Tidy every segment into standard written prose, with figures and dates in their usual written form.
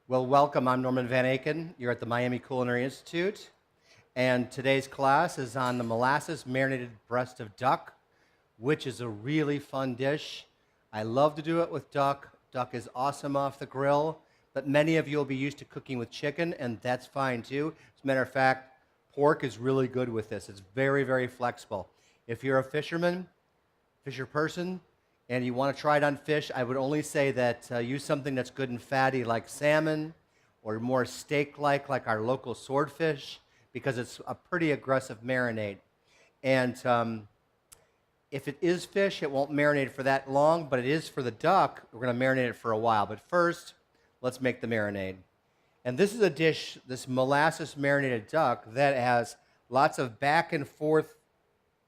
Well, welcome. I'm Norman Van Aken. You're at the Miami Culinary Institute. And today's class is on the molasses marinated breast of duck, which is a really fun dish. I love to do it with duck. Duck is awesome off the grill, but many of you will be used to cooking with chicken, and that's fine too. As a matter of fact, pork is really good with this. It's very, very flexible. If you're a fisher person, and you want to try it on fish, I would only say that use something that's good and fatty like salmon or more steak-like our local swordfish, because it's a pretty aggressive marinade. And if it is fish, it won't marinate for that long, but it is for the duck. We're going to marinate it for a while. But first, let's make the marinade. And this is a dish, this molasses marinated duck, that has lots of back and forth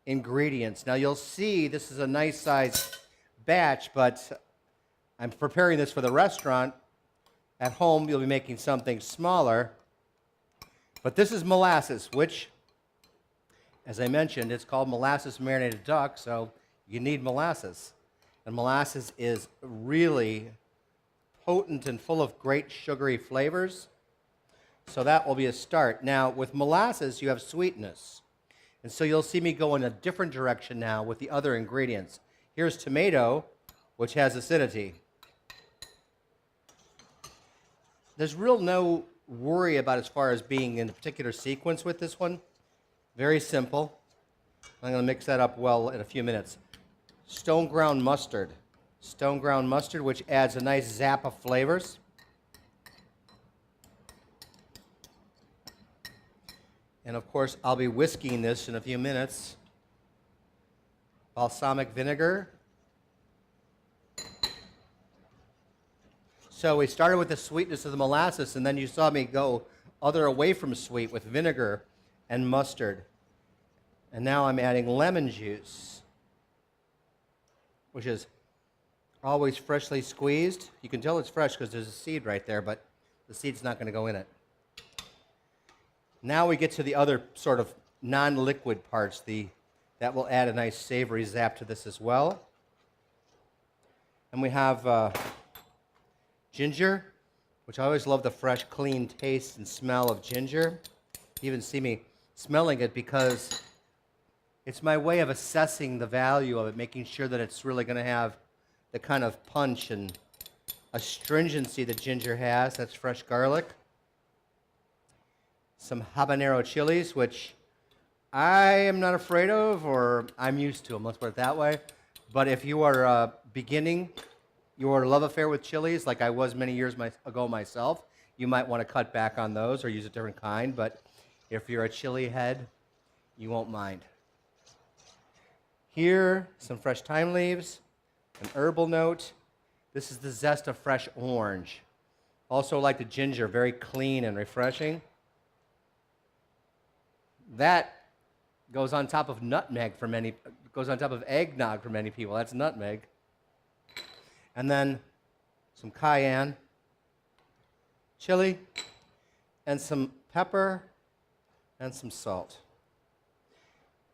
ingredients. Now you'll see this is a nice size batch, but I'm preparing this for the restaurant. At home, you'll be making something smaller. But this is molasses, which, as I mentioned, it's called molasses marinated duck, so you need molasses. And molasses is really potent and full of great sugary flavors. So that will be a start. Now, with molasses, you have sweetness. And so you'll see me go in a different direction now with the other ingredients. Here's tomato, which has acidity. There's no worry about as far as being in a particular sequence with this one. Very simple. I'm going to mix that up well in a few minutes. Stone ground mustard. Stone ground mustard, which adds a nice zap of flavors. And of course, I'll be whisking this in a few minutes. Balsamic vinegar. So we started with the sweetness of the molasses, and then you saw me go other away from sweet with vinegar and mustard. And now I'm adding lemon juice, which is always freshly squeezed. You can tell it's fresh because there's a seed right there, but the seed's not going to go in it. Now we get to the other sort of non-liquid parts. That will add a nice savory zap to this as well. And we have ginger, which I always love the fresh, clean taste and smell of ginger. You even see me smelling it because it's my way of assessing the value of it, making sure that it's really going to have the kind of punch and astringency that ginger has. That's fresh garlic. Some habanero chilies, which I am not afraid of, or I'm used to them, let's put it that way. But if you are beginning your love affair with chilies, like I was many years ago myself, you might want to cut back on those or use a different kind. But if you're a chili head, you won't mind. Here, some fresh thyme leaves, an herbal note. This is the zest of fresh orange. Also like the ginger, very clean and refreshing. That goes on top of nutmeg for many, goes on top of eggnog for many people. That's nutmeg. And then some cayenne, chili, and some pepper, and some salt.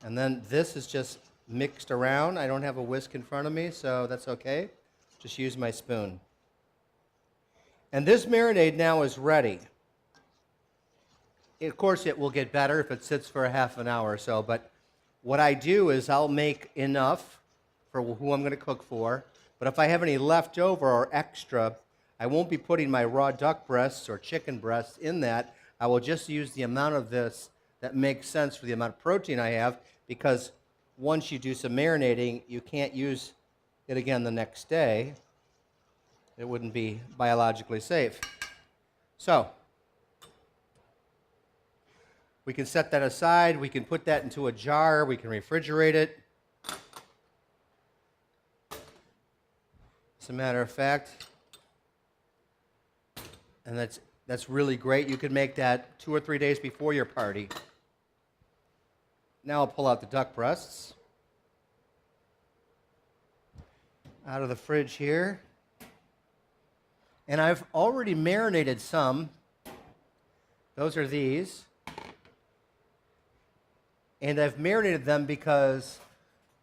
And then this is just mixed around. I don't have a whisk in front of me, so that's okay. Just use my spoon. And this marinade now is ready. Of course, it will get better if it sits for a half an hour or so, but what I do is I'll make enough for who I'm going to cook for, but if I have any left over or extra, I won't be putting my raw duck breasts or chicken breasts in that. I will just use the amount of this that makes sense for the amount of protein I have, because once you do some marinating, you can't use it again the next day. It wouldn't be biologically safe. So we can set that aside. We can put that into a jar. We can refrigerate it. As a matter of fact, and that's really great. You can make that 2 or 3 days before your party. Now I'll pull out the duck breasts out of the fridge here. And I've already marinated some. Those are these. And I've marinated them because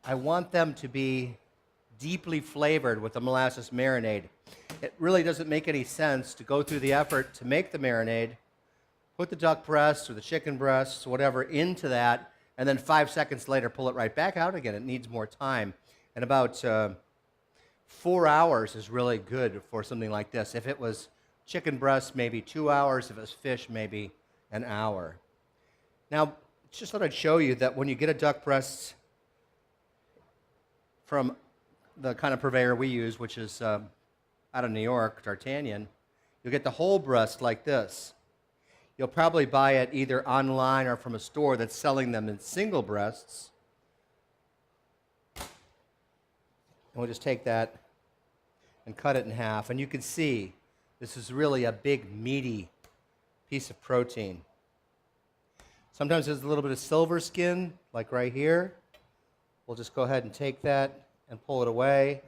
I want them to be deeply flavored with the molasses marinade. it really doesn't make any sense to go through the effort to make the marinade, put the duck breasts or the chicken breasts, whatever, into that, and then 5 seconds later pull it right back out again. It needs more time. And about 4 hours is really good for something like this. If it was chicken breast, maybe 2 hours. If it was fish, maybe an hour. Now, just thought I'd show you that when you get a duck breast from the kind of purveyor we use, which is out of New York, D'Artagnan, you'll get the whole breast like this. You'll probably buy it either online or from a store that's selling them in single breasts. And we'll just take that and cut it in half. And you can see this is really a big, meaty piece of protein. Sometimes there's a little bit of silver skin, like right here. We'll just go ahead and take that and pull it away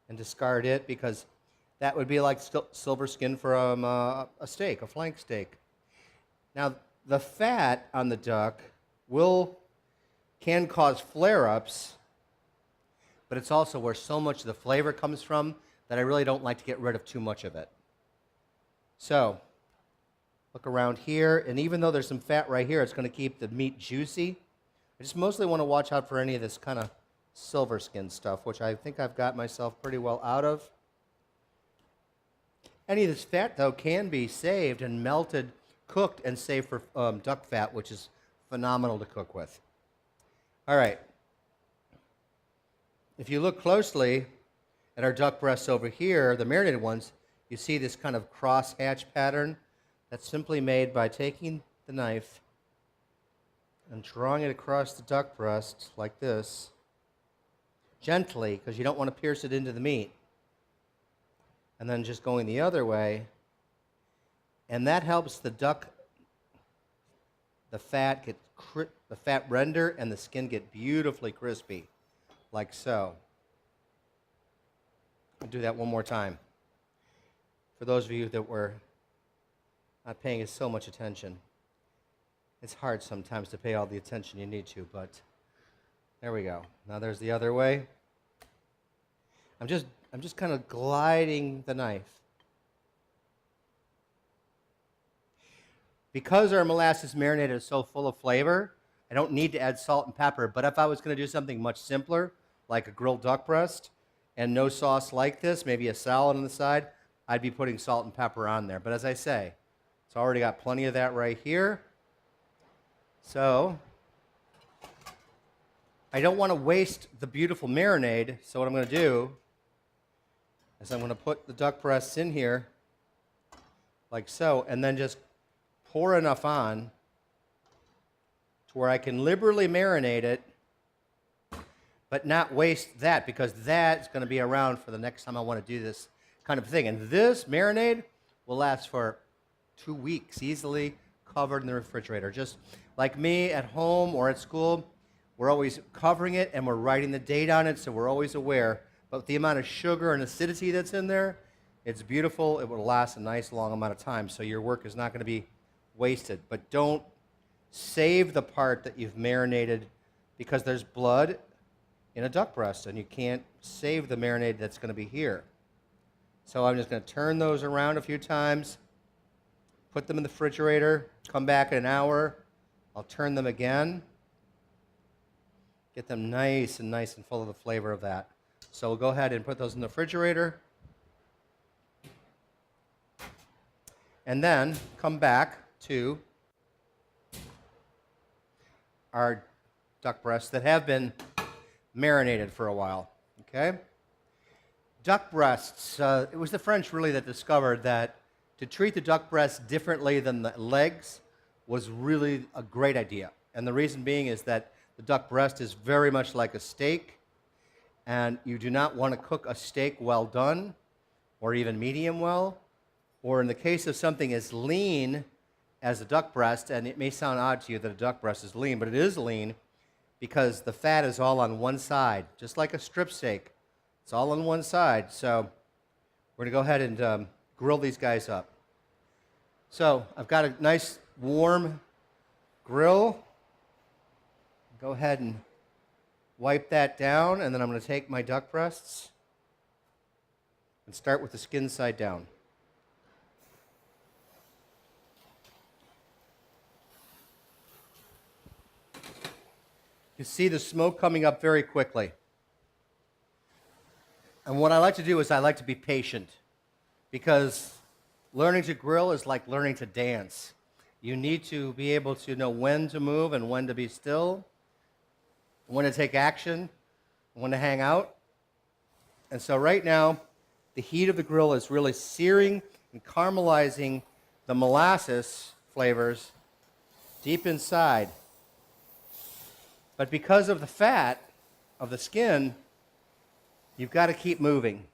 and discard it, because that would be like silver skin from a steak, a flank steak. Now, the fat on the duck can cause flare-ups, but it's also where so much of the flavor comes from that I really don't like to get rid of too much of it. So, look around here, and even though there's some fat right here, it's going to keep the meat juicy. I just mostly want to watch out for any of this kind of silver skin stuff, which I think I've got myself pretty well out of. Any of this fat, though, can be saved and melted, cooked, and saved for duck fat, which is phenomenal to cook with. All right. If you look closely at our duck breasts over here, the marinated ones, you see this kind of cross-hatch pattern that's simply made by taking the knife and drawing it across the duck breast like this, gently, because you don't want to pierce it into the meat, and then just going the other way, and that helps the duck, the fat render and the skin get beautifully crispy, like so. I'll do that one more time for those of you that were not paying so much attention. It's hard sometimes to pay all the attention you need to, but there we go. Now there's the other way. I'm just kind of gliding the knife. Because our molasses marinade is so full of flavor, I don't need to add salt and pepper, but if I was going to do something much simpler, like a grilled duck breast, and no sauce like this, maybe a salad on the side, I'd be putting salt and pepper on there. But as I say, it's already got plenty of that right here. So I don't want to waste the beautiful marinade, so what I'm going to do is I'm going to put the duck breasts in here like so, and then just pour enough on to where I can liberally marinate it, but not waste that, because that's going to be around for the next time I want to do this kind of thing. And this marinade will last for 2 weeks, easily covered in the refrigerator. Just like me at home or at school, we're always covering it and we're writing the date on it, so we're always aware. But the amount of sugar and acidity that's in there, it's beautiful. It will last a nice long amount of time, so your work is not going to be wasted. But don't save the part that you've marinated, because there's blood in a duck breast, and you can't save the marinade that's going to be here. So I'm just going to turn those around a few times, put them in the refrigerator, come back in an hour, I'll turn them again, get them nice and full of the flavor of that. So we'll go ahead and put those in the refrigerator, and then come back to our duck breasts that have been marinated for a while, okay? Duck breasts, it was the French really that discovered that to treat the duck breasts differently than the legs was really a great idea. And the reason being is that the duck breast is very much like a steak, and you do not want to cook a steak well done or even medium well, or in the case of something as lean as a duck breast, and it may sound odd to you that a duck breast is lean, but it is lean because the fat is all on one side, just like a strip steak. It's all on one side. So we're going to go ahead and grill these guys up. So I've got a nice warm grill. Go ahead and wipe that down, and then I'm going to take my duck breasts And start with the skin side down. You see the smoke coming up very quickly. And what I like to do is I like to be patient, because learning to grill is like learning to dance. You need to be able to know when to move and when to be still, when to take action, when to hang out. And so right now, the heat of the grill is really searing and caramelizing the molasses flavors deep inside. But because of the fat of the skin, you've got to keep moving.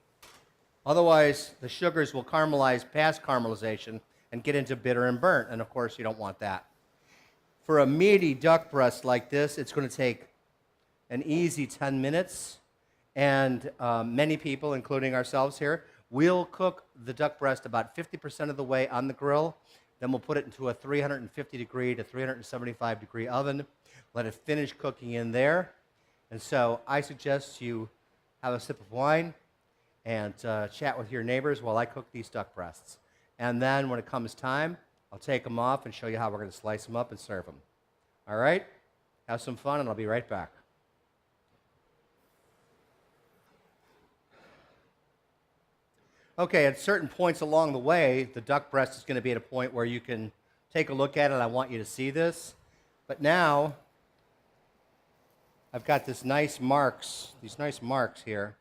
Otherwise, the sugars will caramelize past caramelization and get into bitter and burnt, and of course, you don't want that. For a meaty duck breast like this, it's going to take an easy 10 minutes, and many people, including ourselves here, will cook the duck breast about 50% of the way on the grill. Then we'll put it into a 350 degree to 375 degree oven, let it finish cooking in there. And so I suggest you have a sip of wine and chat with your neighbors while I cook these duck breasts. And then when it comes time, I'll take them off and show you how we're going to slice them up and serve them. All right? Have some fun, and I'll be right back. Okay, at certain points along the way, the duck breast is going to be at a point where you can take a look at it. I want you to see this. But now, I've got these nice marks here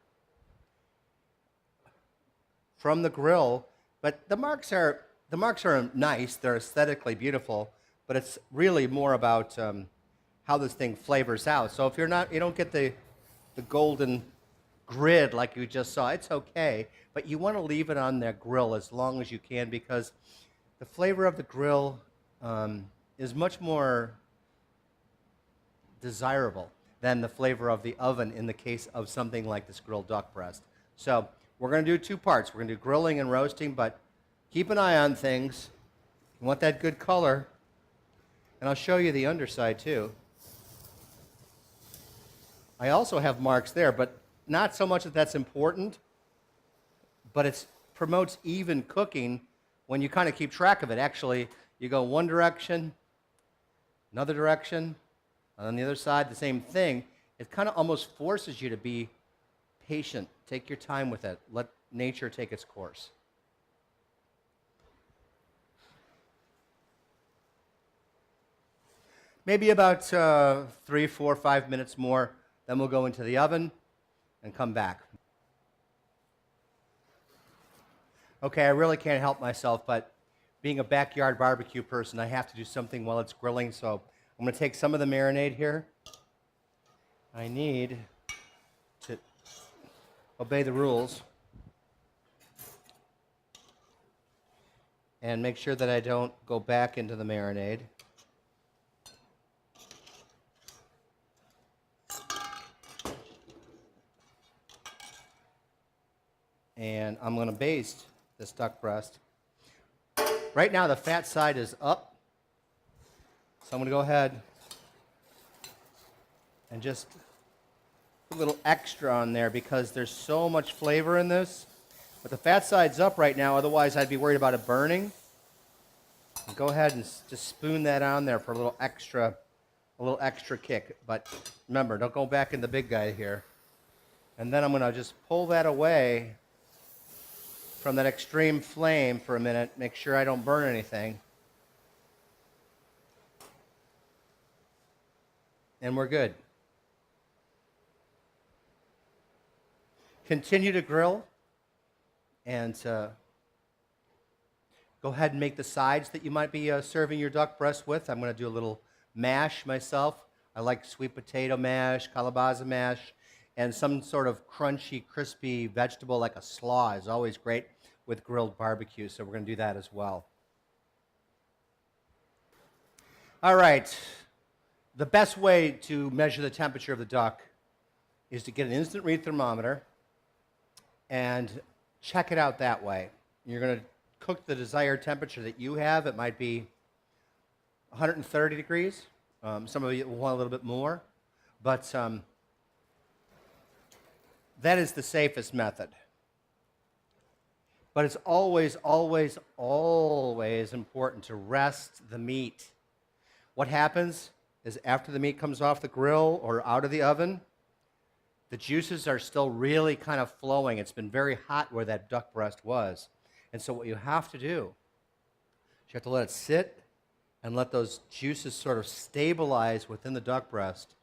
from the grill. But the marks are nice. They're aesthetically beautiful. But it's really more about how this thing flavors out. So if you don't get the golden grid like you just saw, it's okay. But you want to leave it on that grill as long as you can, because the flavor of the grill is much more desirable than the flavor of the oven in the case of something like this grilled duck breast. So we're going to do two parts. We're going to do grilling and roasting, but keep an eye on things. You want that good color. And I'll show you the underside too. I also have marks there, but not so much that that's important, but it promotes even cooking when you kind of keep track of it. Actually, you go one direction, another direction, and on the other side, the same thing. It kind of almost forces you to be patient. Take your time with it. Let nature take its course. Maybe about 3, 4, 5 minutes more, then we'll go into the oven and come back. Okay, I really can't help myself, but being a backyard barbecue person, I have to do something while it's grilling, so I'm going to take some of the marinade here. I need to obey the rules and make sure that I don't go back into the marinade. And I'm going to baste this duck breast. Right now the fat side is up, so I'm going to go ahead and just put a little extra on there because there's so much flavor in this. But the fat side's up right now, otherwise I'd be worried about it burning. And go ahead and just spoon that on there for a little extra kick. But remember, don't go back in the big guy here. And then I'm going to just pull that away from that extreme flame for a minute, make sure I don't burn anything. And we're good. Continue to grill and go ahead and make the sides that you might be serving your duck breast with. I'm going to do a little mash myself. I like sweet potato mash, calabaza mash, and some sort of crunchy, crispy vegetable like a slaw is always great with grilled barbecue, so we're going to do that as well. All right, the best way to measure the temperature of the duck is to get an instant read thermometer and check it out that way. You're going to cook the desired temperature that you have. It might be 130 degrees. Some of you will want a little bit more, but that is the safest method. But it's always, always, always important to rest the meat. What happens is after the meat comes off the grill or out of the oven, the juices are still really kind of flowing. It's been very hot where that duck breast was. And so what you have to do is you have to let it sit and let those juices sort of stabilize within the duck breast.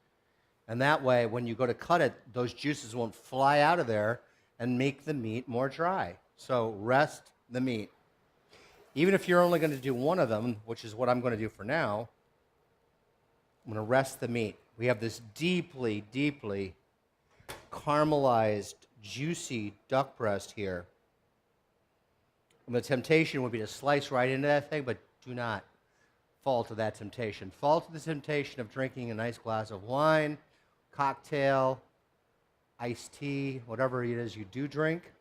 And that way, when you go to cut it, those juices won't fly out of there and make the meat more dry. So rest the meat. Even if you're only going to do one of them, which is what I'm going to do for now, I'm going to rest the meat. We have this deeply, deeply caramelized, juicy duck breast here. And the temptation would be to slice right into that thing, but do not fall to that temptation. Fall to the temptation of drinking a nice glass of wine, cocktail, iced tea, whatever it is you do drink,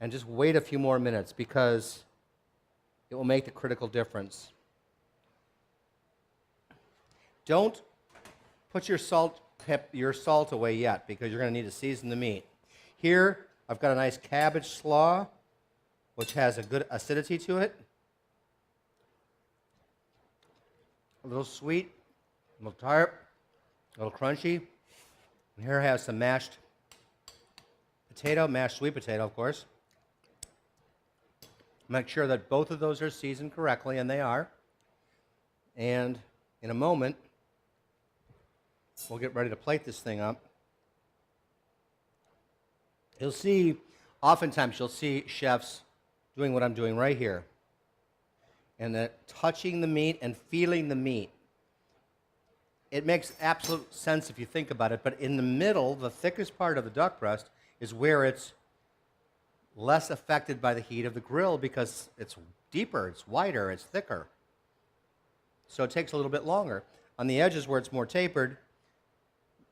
and just wait a few more minutes because it will make the critical difference. Don't put your salt away yet because you're going to need to season the meat. Here, I've got a nice cabbage slaw, which has a good acidity to it. A little sweet, a little tart, a little crunchy. And here I have some mashed potato, mashed sweet potato, of course. Make sure that both of those are seasoned correctly, and they are. And in a moment, we'll get ready to plate this thing up. Oftentimes you'll see chefs doing what I'm doing right here. And that touching the meat and feeling the meat. It makes absolute sense if you think about it, but in the middle, the thickest part of the duck breast is where it's less affected by the heat of the grill because it's deeper, it's wider, it's thicker. So it takes a little bit longer. On the edges where it's more tapered,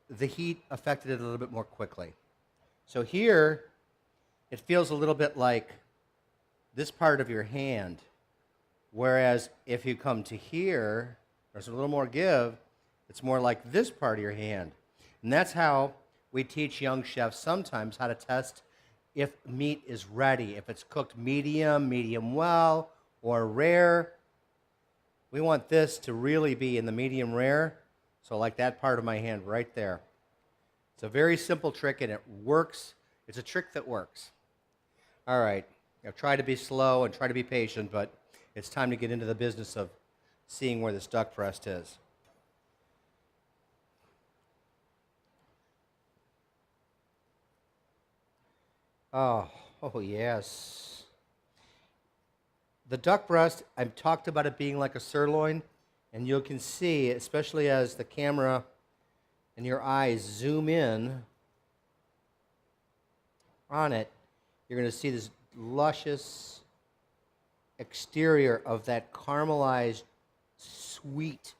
the heat affected it a little bit more quickly. So here, it feels a little bit like this part of your hand, whereas if you come to here, there's a little more give, it's more like this part of your hand. And that's how we teach young chefs sometimes how to test if meat is ready, if it's cooked medium, medium well, or rare. We want this to really be in the medium rare, so like that part of my hand right there. It's a very simple trick, and it works. It's a trick that works. All right, I've tried to be slow and try to be patient, but it's time to get into the business of seeing where this duck breast is. Oh yes. The duck breast, I've talked about it being like a sirloin, and you can see, especially as the camera and your eyes zoom in on it, you're going to see this luscious exterior of that caramelized, sweet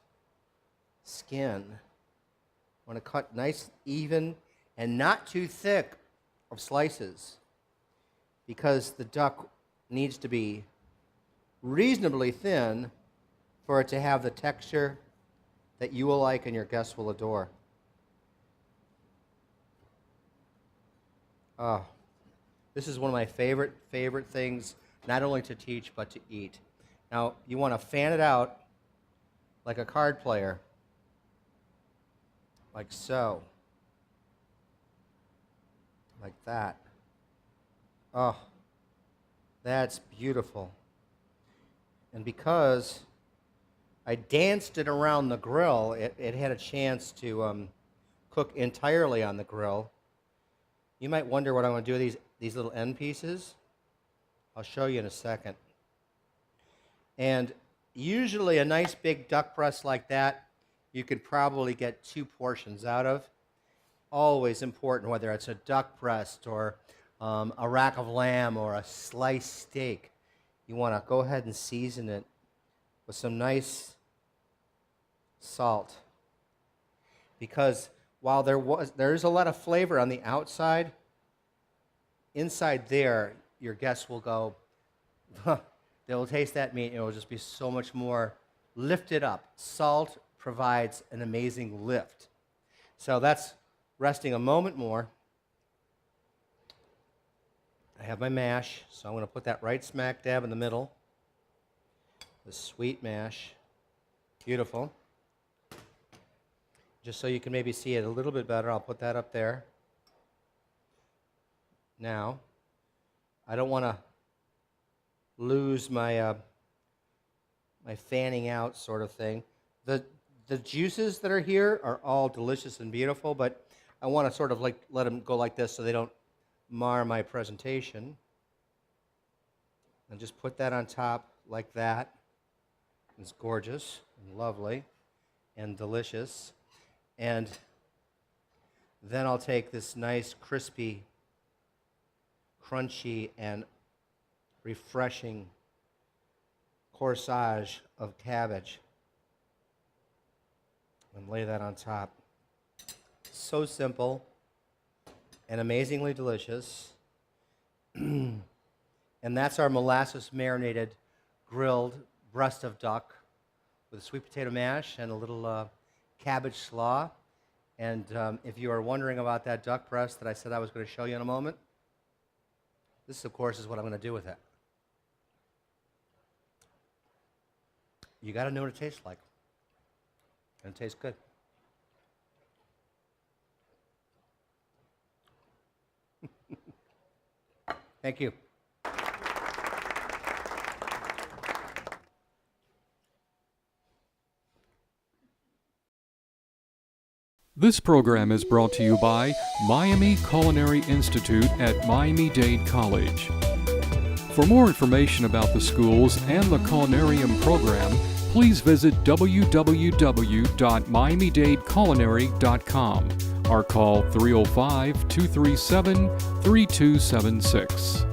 skin. I want to cut nice, even, and not too thick of slices because the duck needs to be reasonably thin for it to have the texture that you will like and your guests will adore. Oh, this is one of my favorite things, not only to teach, but to eat. Now, you want to fan it out like a card player, like so, like that. Oh, that's beautiful. And because I danced it around the grill, it had a chance to cook entirely on the grill. You might wonder what I want to do with these little end pieces. I'll show you in a second. And usually a nice big duck breast like that, you could probably get 2 portions out of. Always important, whether it's a duck breast or a rack of lamb or a sliced steak. You want to go ahead and season it with some nice salt. Because while there is a lot of flavor on the outside, inside there, your guests will go, they will taste that meat and it will just be so much more lifted up. Salt provides an amazing lift. So that's resting a moment more. I have my mash, so I'm going to put that right smack dab in the middle. The sweet mash. Beautiful. Just so you can maybe see it a little bit better, I'll put that up there. Now, I don't want to lose my my fanning out sort of thing. The juices that are here are all delicious and beautiful, but I want to sort of like let them go like this so they don't mar my presentation. And just put that on top like that. It's gorgeous and lovely and delicious. And then I'll take this nice crispy, crunchy, and refreshing corsage of cabbage and lay that on top. So simple and amazingly delicious. And that's our molasses marinated grilled breast of duck with sweet potato mash and a little cabbage slaw. And if you are wondering about that duck breast that I said I was going to show you in a moment, this, of course, is what I'm going to do with it. You got to know what it tastes like. And it tastes good. Thank you. This program is brought to you by Miami Culinary Institute at Miami-Dade College. For more information about the schools and the Culinarium program, please visit www.miamidadeculinary.com or call 305-237-3276.